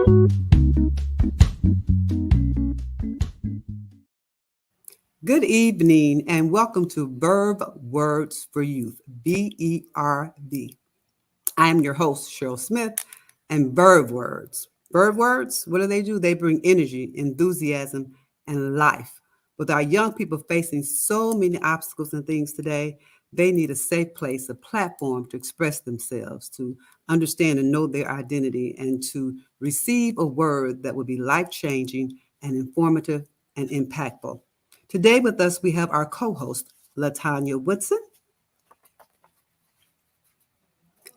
Good evening and welcome to Verve Words for Youth, BERV. I am your host, Cheryl Smith, and Verve Words. Verve Words, what do? They bring energy, enthusiasm, and life. With our young people facing so many obstacles and things today, they need a safe place, a platform to express themselves, to understand and know their identity, and to receive a word that will be life changing and informative and impactful. Today with us, we have our co-host, Latanya Woodson.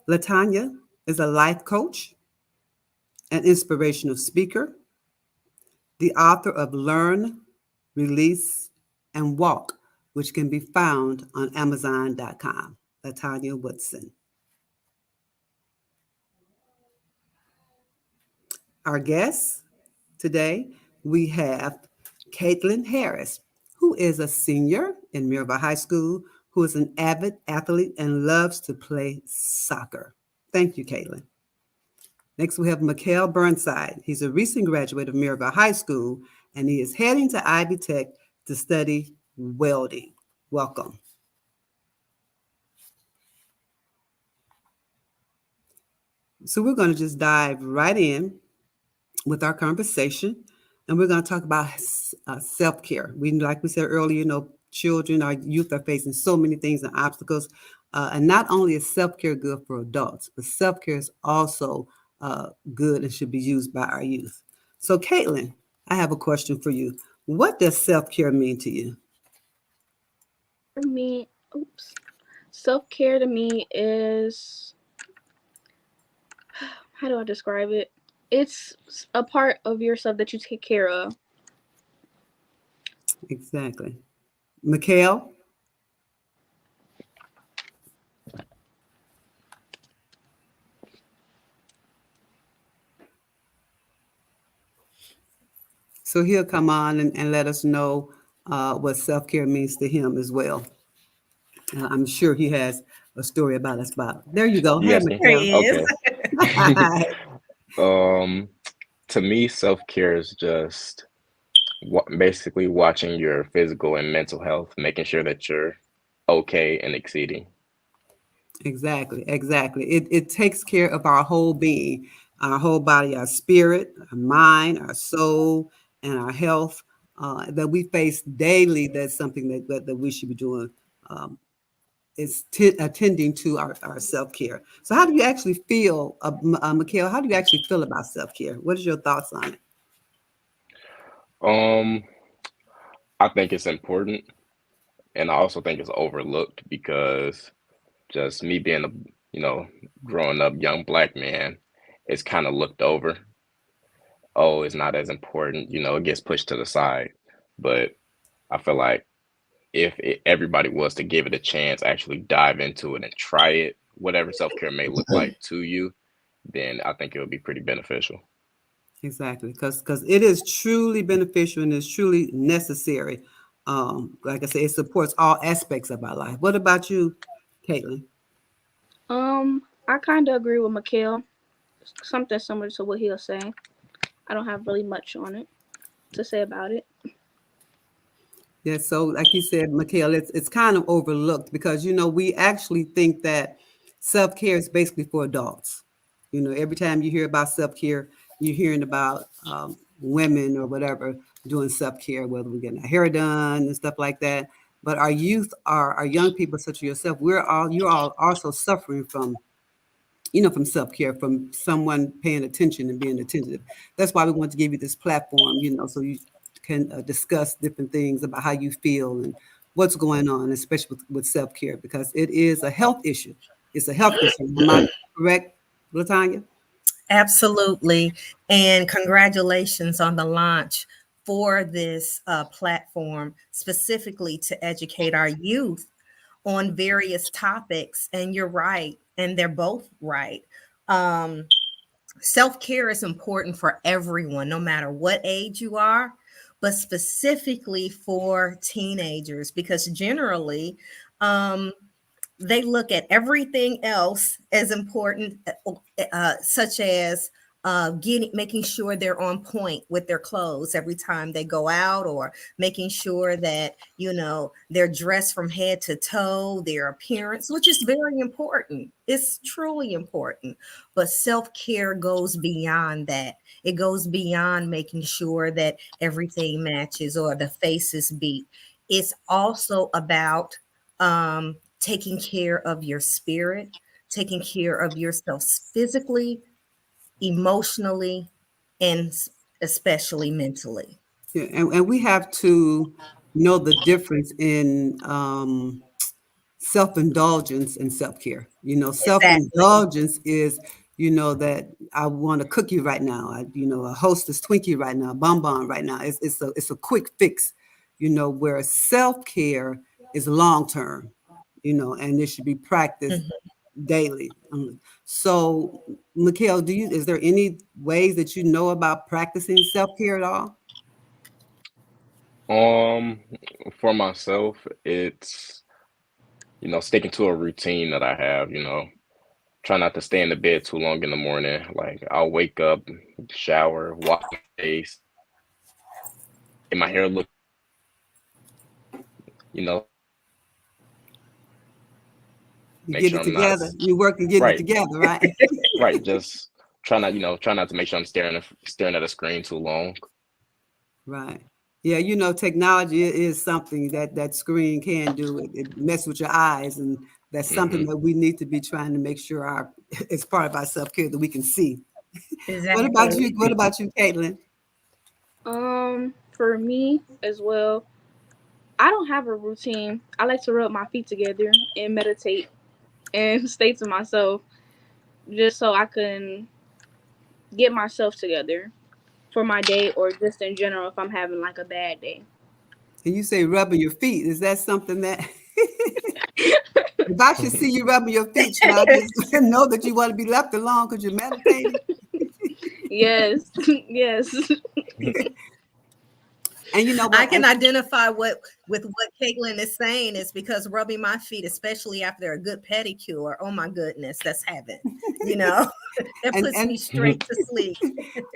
Latanya is a life coach, an inspirational speaker, the author of Learn, Release, and Walk, which can be found on Amazon.com. Latanya Woodson. Our guests today, we have Caitlin Harris, who is a senior in Miraval High School, who is an avid athlete and loves to play soccer. Thank you, Caitlin. Next, we have Mikhail Burnside. He's a recent graduate of Miraval High School, and he is heading to Ivy Tech to study welding. Welcome. So we're going to just dive right in with our conversation, and we're going to talk about self-care. Like we said earlier, children, our youth are facing so many things and obstacles, and not only is self-care good for adults, but self-care is also good and should be used by our youth. So, Caitlin, I have a question for you. What does self-care mean to you? For me, self-care to me is, how do I describe it? It's a part of yourself that you take care of. Exactly. Mikhail? So he'll come on and let us know what self-care means to him as well. I'm sure he has a story about us about. There you go. You Hey, asking? There he Mikhail. is. Okay. Hi. um, to me, self-care is just basically watching your physical and mental health, making sure that you're okay and exceeding. Exactly, exactly. It takes care of our whole being, our whole body, our spirit, our mind, our soul, and our health that we face daily. That's something that we should be doing. Um, is attending to our self-care. So how do you actually feel, Mikhail, how do you actually feel about self-care? What is your thoughts on it? Um, I think it's important, and I also think it's overlooked because just me being a, you know, growing up young black man, it's kind of looked over. Oh, it's not as important, it gets pushed to the side. But I feel like if everybody was to give it a chance, actually dive into it and try it, whatever self-care may look like to you, then I think it would be pretty beneficial. Exactly, because it is truly beneficial and it's truly necessary. Like I said, it supports all aspects of our life. What about you, Caitlin? I kind of agree with Mikhail. Something similar to what he'll say. I don't have really much on it to say about it. Yeah, so like you said, Mikhail, it's kind of overlooked because we actually think that self-care is basically for adults. Every time you hear about self-care, you're hearing about women or whatever doing self-care, whether we're getting our hair done and stuff like that. But our youth, our young people, such as yourself, you're all also suffering from self-care, from someone paying attention and being attentive. That's why we want to give you this platform, so you can discuss different things about how you feel and what's going on, especially with self-care, because it is a health issue. It's a health issue. Am I correct, Latanya? Absolutely. And congratulations on the launch for this platform, specifically to educate our youth on various topics. And you're right. And they're both right. Self-care is important for everyone, no matter what age you are, but specifically for teenagers, because generally, they look at everything else as important, such as making sure they're on point with their clothes every time they go out, or making sure that they're dressed from head to toe, their appearance, which is very important. It's truly important. But self-care goes beyond that. It goes beyond making sure that everything matches or the face is beat. It's also about taking care of your spirit, taking care of yourself physically, emotionally, and especially mentally. Yeah, and we have to know the difference in self-indulgence and self-care. Exactly. Self-indulgence is, that I want a cookie right now. A Hostess Twinkie right now, a bonbon right now. It's a quick fix, where self-care is long-term, and it should be practiced Mhm. daily. So, Mikhail, is there any ways that you know about practicing self-care at all? Um, for myself, it's, sticking to a routine that I have, try not to stay in the bed too long in the morning. Like I'll wake up, shower, wash my face, get my hair look, You make get sure it I'm not together. You work and getting it right, together, right? right. Just try not to make sure I'm staring at a screen too long. Right. Yeah, technology is something that screen can do. It mess with your eyes, and that's something Hmm. that we need to be trying to make sure it's part of our self-care that we can see. What about Exactly. you? What about you, Caitlin? For me as well, I don't have a routine. I like to rub my feet together and meditate and stay to myself just so I can get myself together for my day or just in general if I'm having like a bad day. And you say rubbing your feet. Is that something that if I should see you rubbing your feet, should I just know that you want to be left alone because you're meditating? Yes, yes. And you know I what? can identify what Caitlin is saying is because rubbing my feet, especially after a good pedicure, oh my goodness, that's heaven. You know, that And puts me and straight to sleep.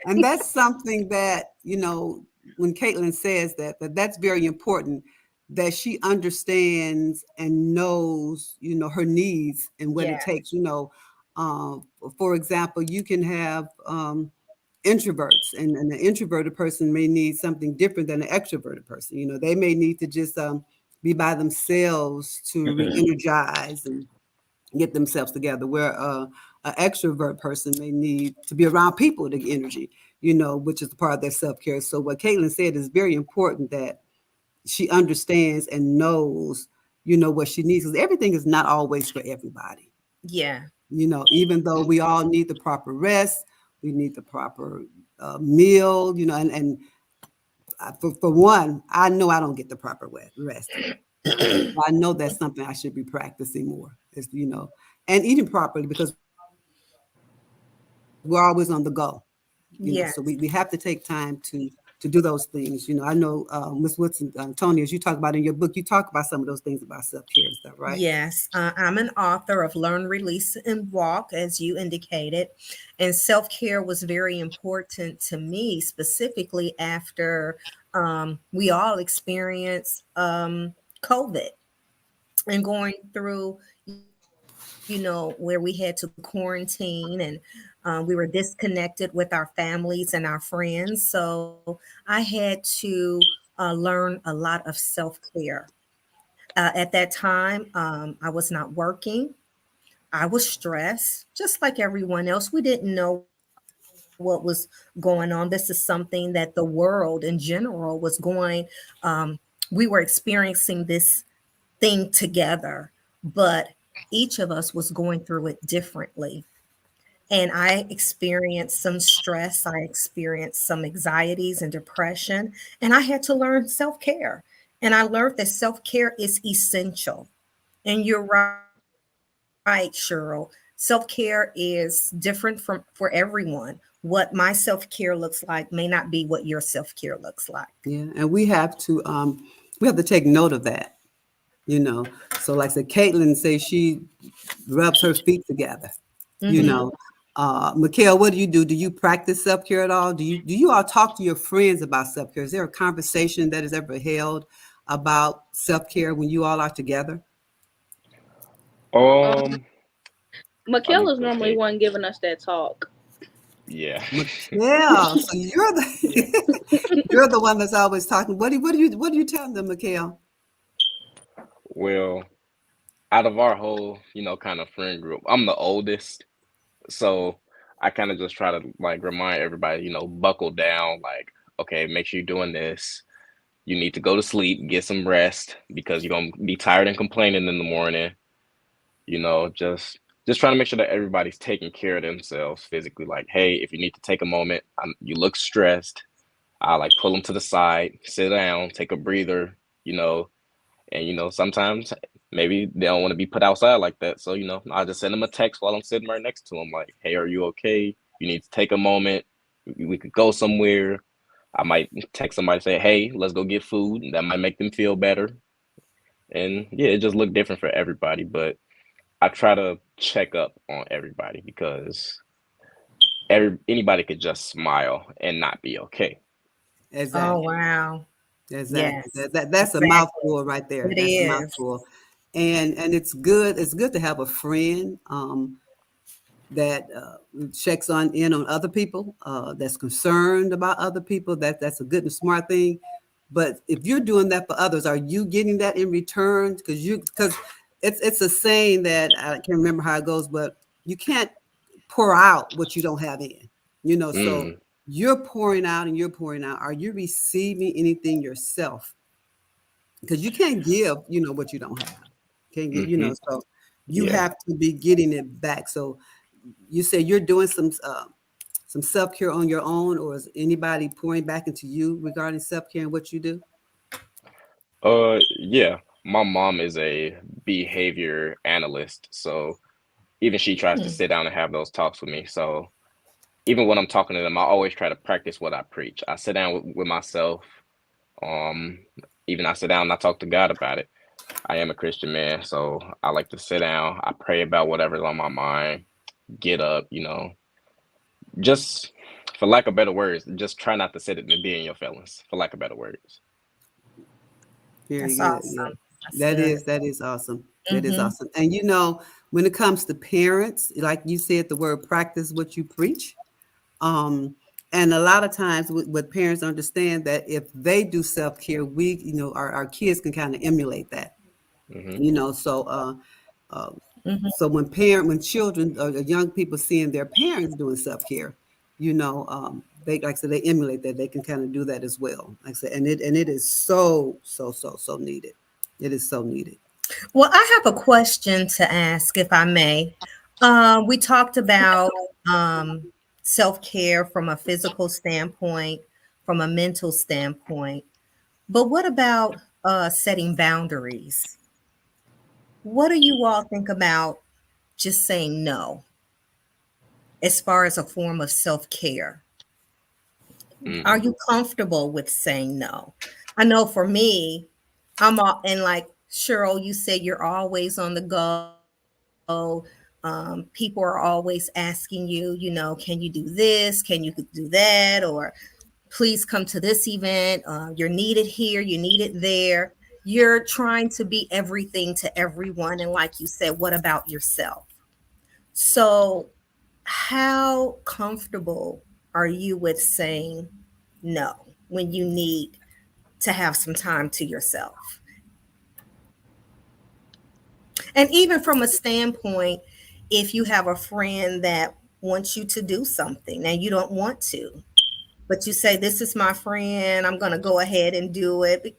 and that's something that, when Caitlin says that's very important, that she understands and knows, her needs and what it Yeah. takes. For example, you can have introverts, and an introverted person may need something different than an extroverted person. They may need to just be by themselves to re-energize and get themselves together, where an extrovert person may need to be around people to get energy, which is part of their self-care. So what Caitlin said is very important, that she understands and knows, what she needs, because everything is not always for everybody. Yeah. Even though we all need the proper rest, we need the proper meal, and for one, I know I don't get the proper rest. I know that's something I should be practicing more, is, and eating properly, because we're always on the go, so Yes. we have to take time to do those things. I know, Ms. Woodson, Tony, as you talk about in your book, you talk about some of those things about self-care and stuff, right? Yes, I'm an author of Learn, Release, and Walk, as you indicated. And self care was very important to me, specifically after we all experienced COVID and going through, where we had to quarantine, and we were disconnected with our families and our friends. So I had to learn a lot of self care. At that time, I was not working. I was stressed, just like everyone else. We didn't know what was going on. This is something that the world in general was going. We were experiencing this thing together, but each of us was going through it differently. And I experienced some stress. I experienced some anxieties and depression. And I had to learn self care. And I learned that self care is essential. And you're right, Cheryl. Self care is different for everyone. What my self care looks like may not be what your self care looks like. Yeah, and we have to take note of that. So like I said, Caitlin says she rubs her feet together, you Hmm. know. Mikhail, what do you do? Do you practice self care at all? Do you all talk to your friends about self care? Is there a conversation that is ever held about self care when you all are together? Um, Um, let me Michaela's normally think. one giving us that talk. Yeah. Mikhail, so you're Yeah. the you're the one that's always talking. What do you tell them, Mikhail? Well, out of our whole, kind of friend group, I'm the oldest. So I kind of just try to like remind everybody, buckle down, like, okay, make sure you're doing this. You need to go to sleep, get some rest because you're gonna be tired and complaining in the morning. Just trying to make sure that everybody's taking care of themselves physically. Like, hey, if you need to take a moment, you look stressed. I like pull them to the side, sit down, take a breather, you know, and sometimes maybe they don't want to be put outside like that. So, I'll just send them a text while I'm sitting right next to them, like, hey, are you okay? You need to take a moment. We could go somewhere. I might text somebody say, hey, let's go get food. That might make them feel better. And yeah, it just looked different for everybody. But I try to check up on everybody because anybody could just smile and not be okay. Oh, Exactly. wow. Exactly. Yes, That's a exactly. mouthful right there. It That's a is. mouthful. And it's good. It's good to have a friend that checks on in on other people. That's concerned about other people. That's a good and smart thing. But if you're doing that for others, are you getting that in return? Because it's a saying that I can't remember how it goes, but you can't pour out what you don't have in. So Mm, you're pouring out and you're pouring out. Are you receiving anything yourself? Because you can't give, what you don't have. Can't get, mm-hmm. so you Yeah. have to be getting it back. So you say you're doing some self care on your own, or is anybody pouring back into you regarding self care and what you do? Yeah. My mom is a behavior analyst, so even she tries to Hmm. sit down and have those talks with me. So even when I'm talking to them, I always try to practice what I preach. I sit down with myself. Um, Even I sit down and I talk to God about it. I am a Christian man, so I like to sit down. I pray about whatever's on my mind. Get up, just for lack of better words, just try not to sit it and be in your feelings. For lack of better words. Very That's good. Yeah. awesome. That's That good. is that is awesome. That is Hmm. awesome. And when it comes to parents, like you said, the word practice what you preach. Um, and a lot of times what parents understand that if they do self-care, our kids can kind of emulate that. Hmm. So so when children or young people seeing their parents doing self-care, they, like I said, they emulate that. They can kind of do that as well. Like I said, and it is so needed. It is so needed. Well, I have a question to ask, if I may. We talked about self care from a physical standpoint, from a mental standpoint, but what about setting boundaries? What do you all think about just saying no as far as a form of self care? Are Mm, you comfortable with saying no? I know for me, I'm all, and like Cheryl, you said you're always on the go. People are always asking you, can you do this? Can you do that? Or please come to this event. You're needed here. You needed there. You're trying to be everything to everyone. And like you said, what about yourself? So, how comfortable are you with saying no when you need to have some time to yourself? And even from a standpoint, if you have a friend that wants you to do something and you don't want to, but you say, this is my friend, I'm going to go ahead and do it.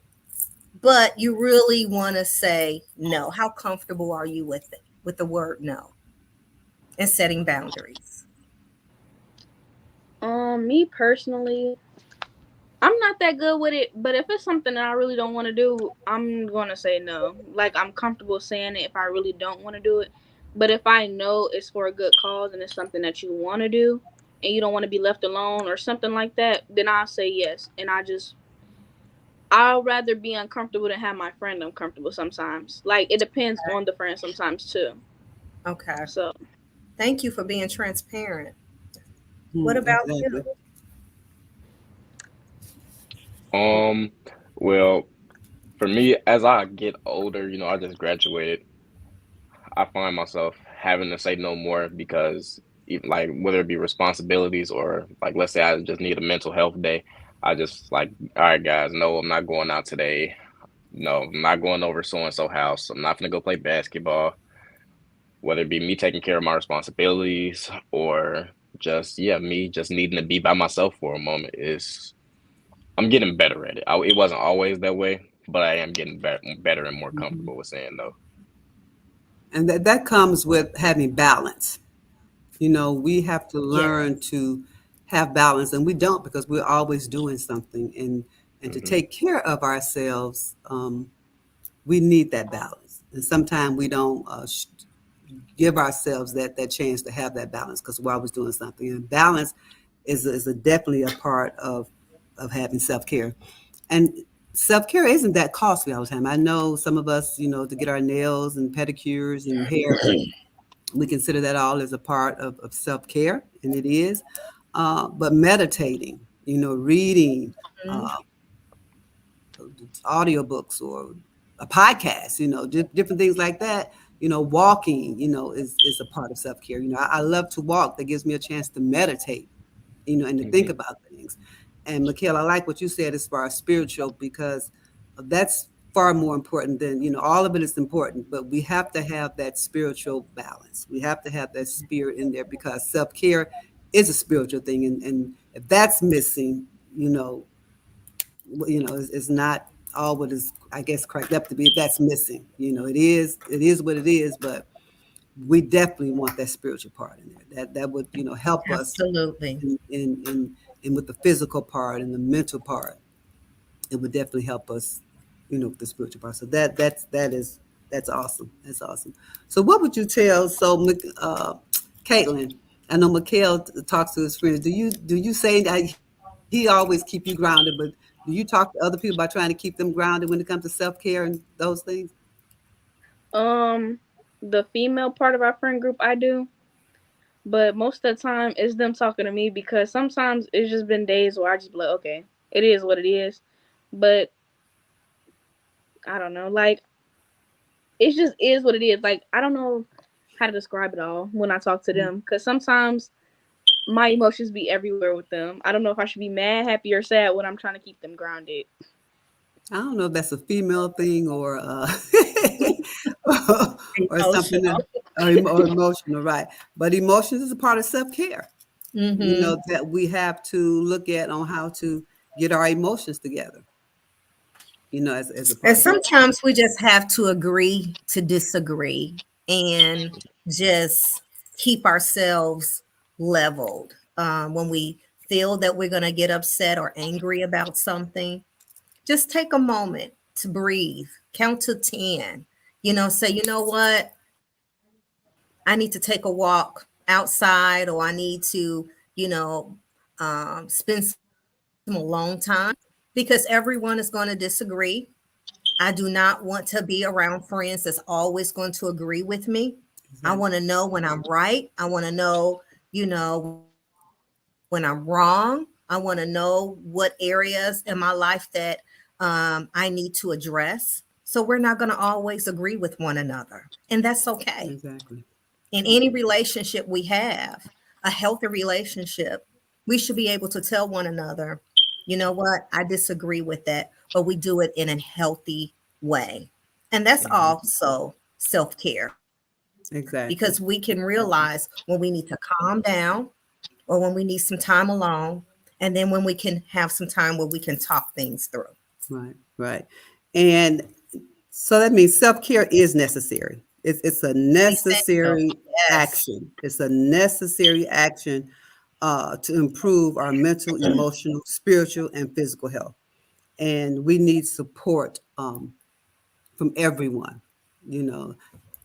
But you really want to say no. How comfortable are you with it, with the word no and setting boundaries? Me personally, I'm not that good with it, but if it's something that I really don't want to do, I'm gonna say no. Like I'm comfortable saying it if I really don't want to do it. But if I know it's for a good cause and it's something that you want to do and you don't want to be left alone or something like that, then I'll say yes. And I'll rather be uncomfortable than have my friend uncomfortable sometimes. Like it depends on the friend sometimes too. Okay. So Thank you for being transparent. What about you? Exactly. Um, well, for me, as I get older, I just graduated. I find myself having to say no more because even like whether it be responsibilities or like let's say I just need a mental health day, I just like, all right, guys, no, I'm not going out today. No, I'm not going over so and so house. I'm not gonna go play basketball. Whether it be me taking care of my responsibilities or just me just needing to be by myself for a moment is I'm getting better at it. It wasn't always that way, but I am getting better and more Mhm. comfortable with saying no. And that comes with having balance. We have to learn Yes. to have balance, and we don't because we're always doing something. And to Hmm. take care of ourselves, we need that balance. And sometimes we don't give ourselves that chance to have that balance because we're always doing something. And balance is definitely a part of having self care. And self care isn't that costly all the time. I know some of us, to get our nails and pedicures and hair, we consider that all as a part of self care, and it is. But meditating, reading, Mhm. uh, audiobooks or a podcast, different things like that. Walking, is a part of self care. I love to walk. That gives me a chance to meditate, and to think Hmm. about things. And Mikhail, I like what you said as far as spiritual because that's far more important than, all of it is important, but we have to have that spiritual balance. We have to have that spirit in there because self care is a spiritual thing. And if that's missing, you know, is not all what is, I guess, cracked up to be. If that's missing, it is what it is, but we definitely want that spiritual part in there. That would, help us Absolutely. in with the physical part and the mental part. It would definitely help us, with the spiritual part. So that's awesome. That's awesome. So what would you tell? So, Caitlin, I know Mikhail talks to his friends. Do you say that he always keep you grounded, but do you talk to other people about trying to keep them grounded when it comes to self care and those things? Um, the female part of our friend group, I do, but most of the time it's them talking to me because sometimes it's just been days where I just be like, okay, it is what it is. But I don't know, like it just is what it is. Like I don't know how to describe it all when I talk to them because sometimes my emotions be everywhere with them. I don't know if I should be mad, happy, or sad when I'm trying to keep them grounded. I don't know if that's a female thing or or something Emotional. or emotional, right? But emotions is a part of self care. Hmm. That we have to look at on how to get our emotions together. As a And part of self. sometimes we just have to agree to disagree and just keep ourselves leveled. When we feel that we're going to get upset or angry about something, just take a moment to breathe, count to 10. Say, you know what? I need to take a walk outside, or I need to, spend some alone time because everyone is going to disagree. I do not want to be around friends that's always going to agree with me. I Exactly. want to know when I'm right. I want to know, when I'm wrong. I want to know what areas in my life that I need to address. So we're not going to always agree with one another. And that's okay. Exactly. In any relationship we have, a healthy relationship, we should be able to tell one another, you know what, I disagree with that, but we do it in a healthy way. And that's Hmm. also self care because we can Exactly. realize when we need to calm down or when we need some time alone, and then when we can have some time where we can talk things through. Right. Right. And so that means self care is necessary. It's a Essential. necessary Yes. action. It's a necessary action to improve our mental, emotional, spiritual, and physical health. And we need support from everyone, you know.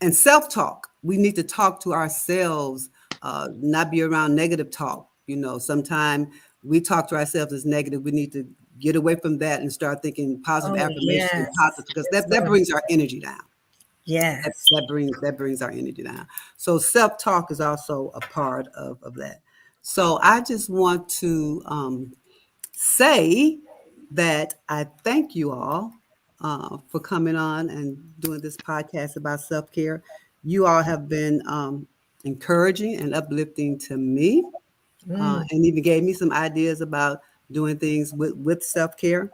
And self talk, we need to talk to ourselves, not be around negative talk. Sometimes we talk to ourselves as negative. We need to get away from that and start thinking positive Oh, affirmation and yes. positive because Yes, that sir. brings our energy down. Yes. That brings our energy down. So self-talk is also a part of that. So I just want to say that I thank you all for coming on and doing this podcast about self-care. You all have been encouraging and uplifting to me, Mm. and even gave me some ideas about doing things with self-care.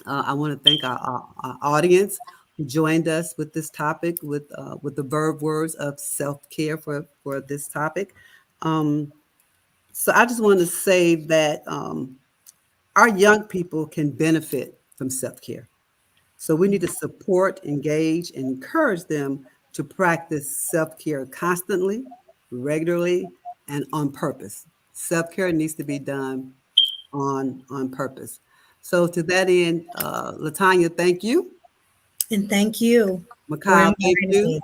I want to thank our audience who joined us with this topic, with the verb words of self care for this topic. Um, so I just want to say that our young people can benefit from self care. So we need to support, engage, and encourage them to practice self care constantly, regularly, and on purpose. Self care needs to be done on purpose. So to that end, Latanya, thank you. And thank you for Mikhail, thank inviting you. me.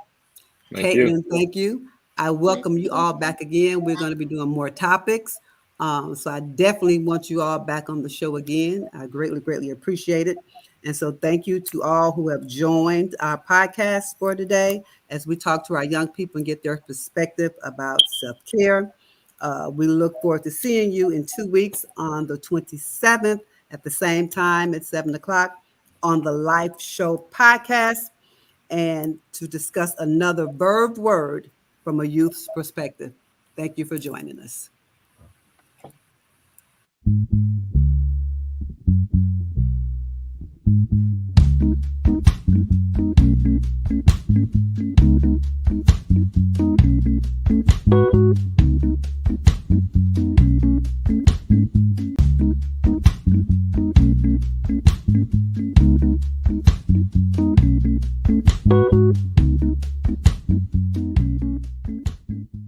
Thank you. Caitlin, thank you. I Thank welcome you you. all back again. We're going to be doing more topics. So I definitely want you all back on the show again. I greatly, greatly appreciate it. And so thank you to all who have joined our podcast for today as we talk to our young people and get their perspective about self-care. We look forward to seeing you in 2 weeks on the 27th at the same time at 7 o'clock on the Life Show podcast and to discuss another Verve word from a youth's perspective. Thank you for joining us.